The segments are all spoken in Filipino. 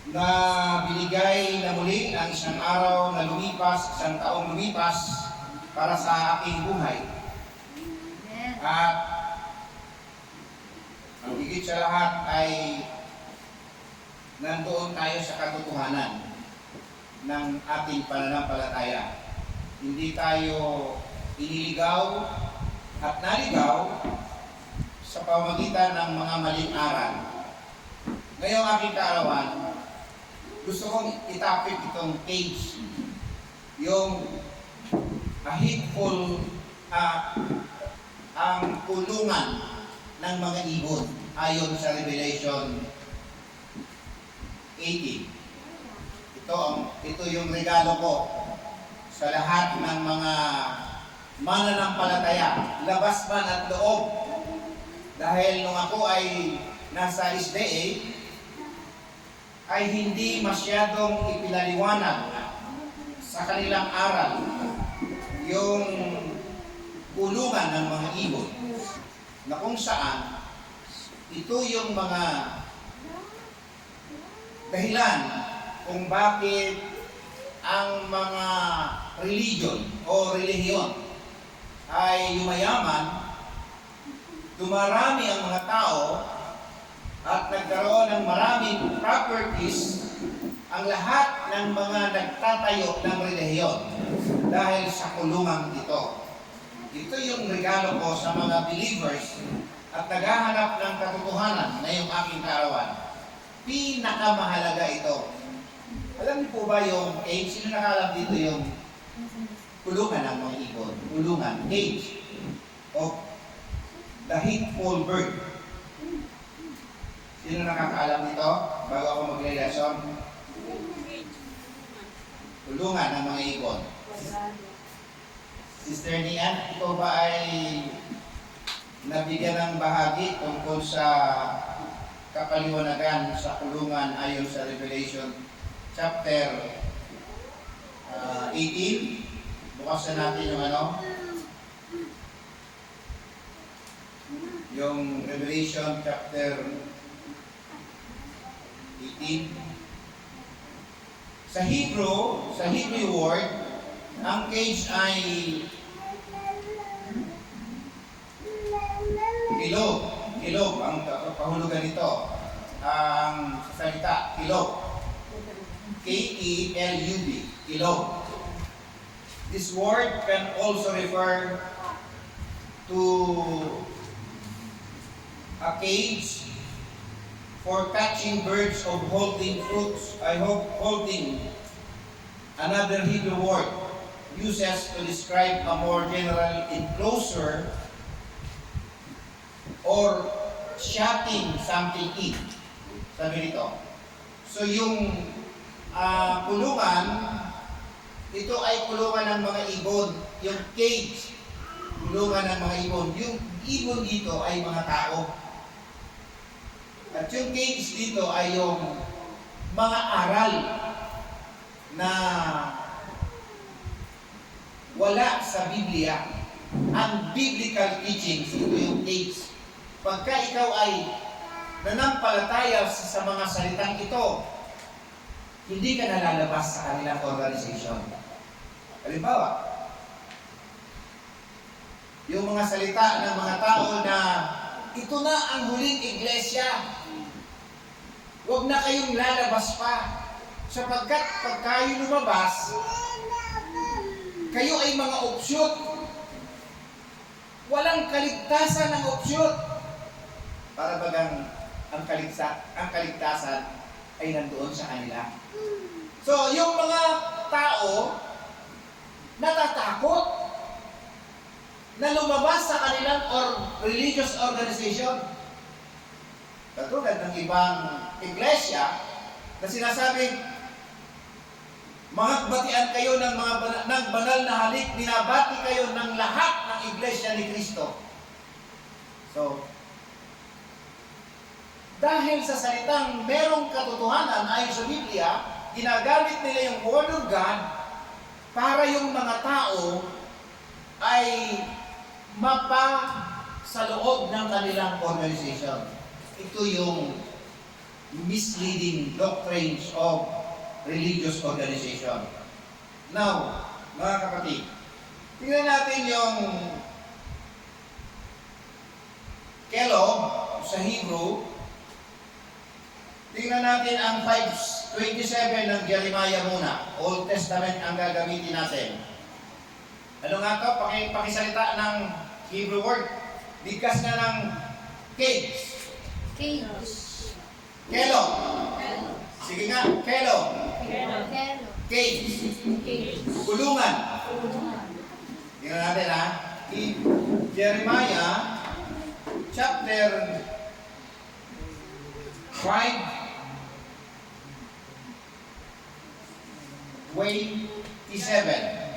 na binigay na muli ang isang araw na lumipas, isang taong lumipas para sa aking buhay. At ang higit sa lahat ay nandoon tayo sa katotohanan ng ating pananampalataya. Hindi tayo iniligaw at naligaw sa pamamagitan ng mga maling aral. Ngayong aking kaarawan, gusto kong itapik itong cage, yung hateful, ang kulungan ng mga ibon ayon sa Revelation 18. Ito yung regalo ko sa lahat ng mga mananampalataya, labas man at loob. Dahil nung ako ay nasa SDA, ay hindi masyadong ipinaliwanag sa kanilang aral yung kulungan ng mga ibon, na kung saan ito yung mga dahilan kung bakit ang mga religion o relihiyon ay yumayaman, dumarami ang mga tao, at nagkaroon ng maraming properties ang lahat ng mga nagtatayo ng relihiyon dahil sa kulungan ito. Ito yung regalo ko sa mga believers at naghahanap ng katotohanan na yung aking kaarawan. Pinakamahalaga ito. Alam niyo po ba yung cage? Sino nakalam dito yung kulungan ng mga ibon? Kulungan, cage of the hateful bird. Sino nakakaalam nito bago ako mag-lesson? Kulungan ng mga ibon. Sister Nian, ikaw ba ay nabigyan ng bahagi tungkol sa kapaliwanagan sa kulungan ayon sa Revelation chapter 18? Bukasan natin yung yung Revelation chapter 18. Sa Hebrew word, ang cage ay kilog ang pahulugan nito. Ang salita, kilog. K-E-L-U-B, kilog. This word can also refer to a cage for catching birds or holding fruits. I hope holding, another Hebrew word uses to describe a more general enclosure or shutting something in. Sabi nito. So yung kulungan, ito ay kulungan ng mga ibon. Yung cage, kulungan ng mga ibon. Yung ibon dito ay mga tao. At yung cage dito ay yung mga aral na wala sa Biblia. Ang biblical teachings, ito yung cage. Pagka ikaw ay nanampalataya sa mga salitang ito, hindi ka nalalabas sa kanilang organization. Halimbawa, yung mga salita ng mga tao na ito na ang huling iglesia, huwag na kayong lalabas pa, sapagkat pag kayo lumabas, kayo ay mga opsyot. Walang kaligtasan ng opsyot. Para bagang ang kaligtasan ay nandoon sa kanila. So, yung mga tao natatakot na lumabas sa kanilang religious organization. Katulad ng ibang iglesia na sinasabing, magbatian kayo ng ng banal na halik, binabati kayo ng lahat ng iglesia ni Kristo. So, dahil sa salitang merong katotohanan ayon sa Biblia, ginagamit nila yung Word of God para yung mga tao ay mapa sa loob ng kanilang organization. Ito yung misleading doctrines of religious organization. Now, mga kapatid, tingnan natin yung Kellogg sa Hebrew. Tingnan natin ang 5:27 ng Jeremiah muna. Old Testament ang gagamitin natin. Ano nga ito? Pakisalita ng Hebrew word. Bigkas nga ng cage. Cage. Kellogg. Sige nga, Kellogg. Cage. Kulungan. Tingnan natin ha. Jeremiah chapter 5:27.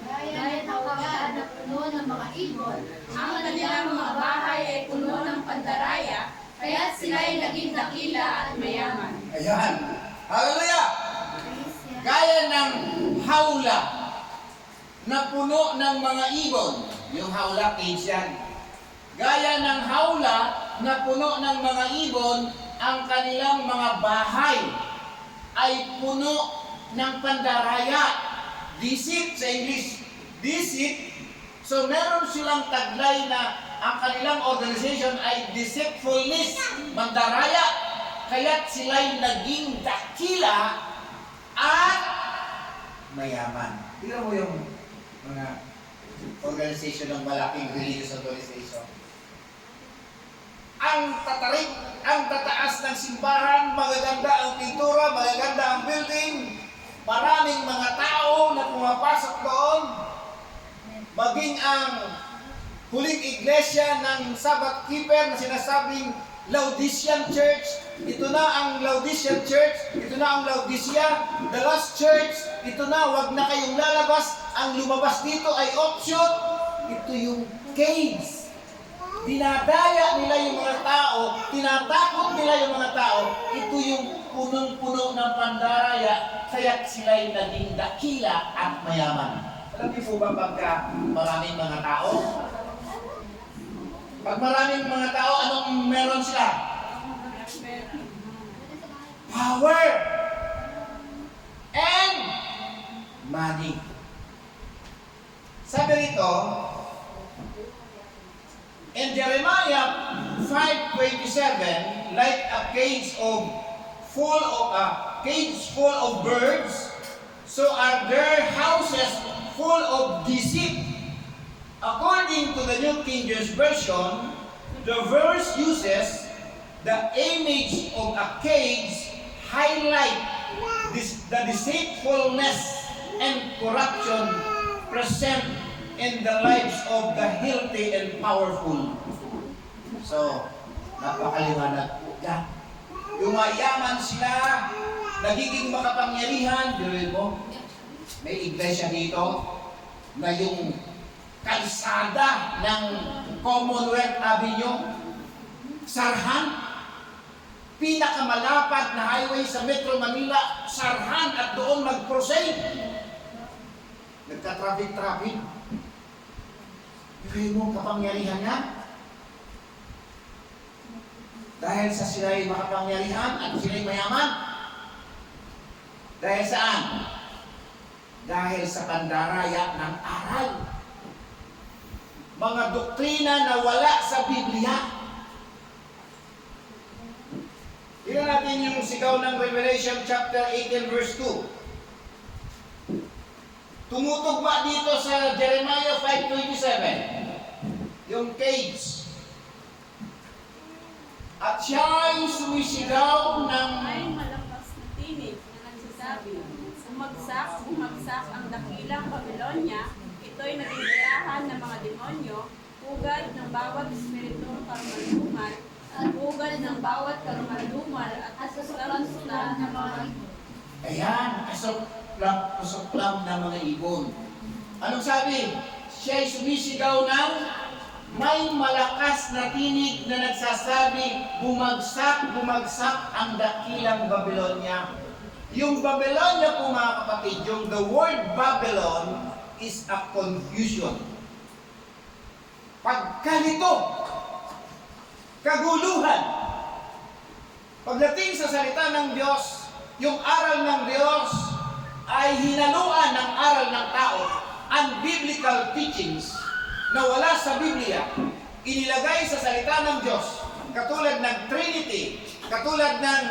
Gaya ng hawda na puno ng mga ibon, ang kanilang mga bahay ay puno ng pandaraya, kaya't sila'y naging dakila at mayaman. Ayan. Hallelujah! Gaya ng hawla na puno ng mga ibon. Yung hawla, cage yan. Gaya ng hawla na puno ng mga ibon, ang kanilang mga bahay ay puno ng pandaraya. Deceit sa English. Deceit. So meron silang taglay na ang kanilang organization ay deceitfulness, mandaraya. Kaya't sila'y naging dakila at mayaman. Tingnan mo yung mga organization ng malaking religious organization. Ang tatarik, ang tataas ng simbahan, magaganda ang pintura, magaganda ang building, maraming mga tao na pumapasok doon, maging ang huling iglesia ng Sabbath keeper na sinasabing Laodicean Church. Ito na ang Laodicean Church, ito na ang Laodicea, the last church, ito na, wag na kayong lalabas, ang lumabas dito ay option. Ito yung cage. Dinadaya nila yung mga tao, tinatakot nila yung mga tao, ito yung punong-puno ng pandaraya, kaya't sila'y naging dakila at mayaman. Alam niyo po ba pagka maraming mga tao? Pag maraming mga tao, anong meron sila? Power and money. Sabi rito, in Jeremiah 5:27, like a cage full of birds, so are their houses full of deceit. According to the New King James Version, the verse uses the image of a cage highlight the deceitfulness and corruption present in the lives of the healthy and powerful. So, napakaliwanag po yan. Yumayaman sila, nagiging makapangyarihan. Dirin mo, may iglesia dito na yung kalsada ng Commonwealth Avenue, Sarhan, pinakamalapad na highway sa Metro Manila, Sarhan, at doon mag-crusade. Nagka-traffic. Yung mo kapangyarihan niya. Dahil sa sila'y makapangyarihan at sila'y mayaman. Dahil saan? Dahil sa pandaraya ng aral. Mga doktrina na wala sa Biblia. Tingnan natin yung sigaw ng Revelation chapter 18 verse 2. Tumutugma dito sa Jeremiah 5:27. Yung cage. At siya ay sumisigaw ng May malakas na tinig na nagsasabi, bumagsak ang dakilang Babylonia, ito'y nagigirahan ng mga demonyo, pugad ng bawat espiritong karumaldumal, at pugad ng bawat karumaldumal at kasusulan ng mga ibon. ayan, kasuklam ng mga ibon. Anong sabi? Siya ay sumisigaw ng may malakas na tinig na nagsasabi, bumagsak ang dakilang Babylonia. Yung Babylonia po mga kapatid, yung the word Babylon is a confusion. Pagkalito, kaguluhan. Pagdating sa salita ng Diyos, yung aral ng Diyos ay hinaluan ng aral ng tao, unbiblical teachings na wala sa Biblia, inilagay sa salita ng Diyos, katulad ng Trinity, katulad ng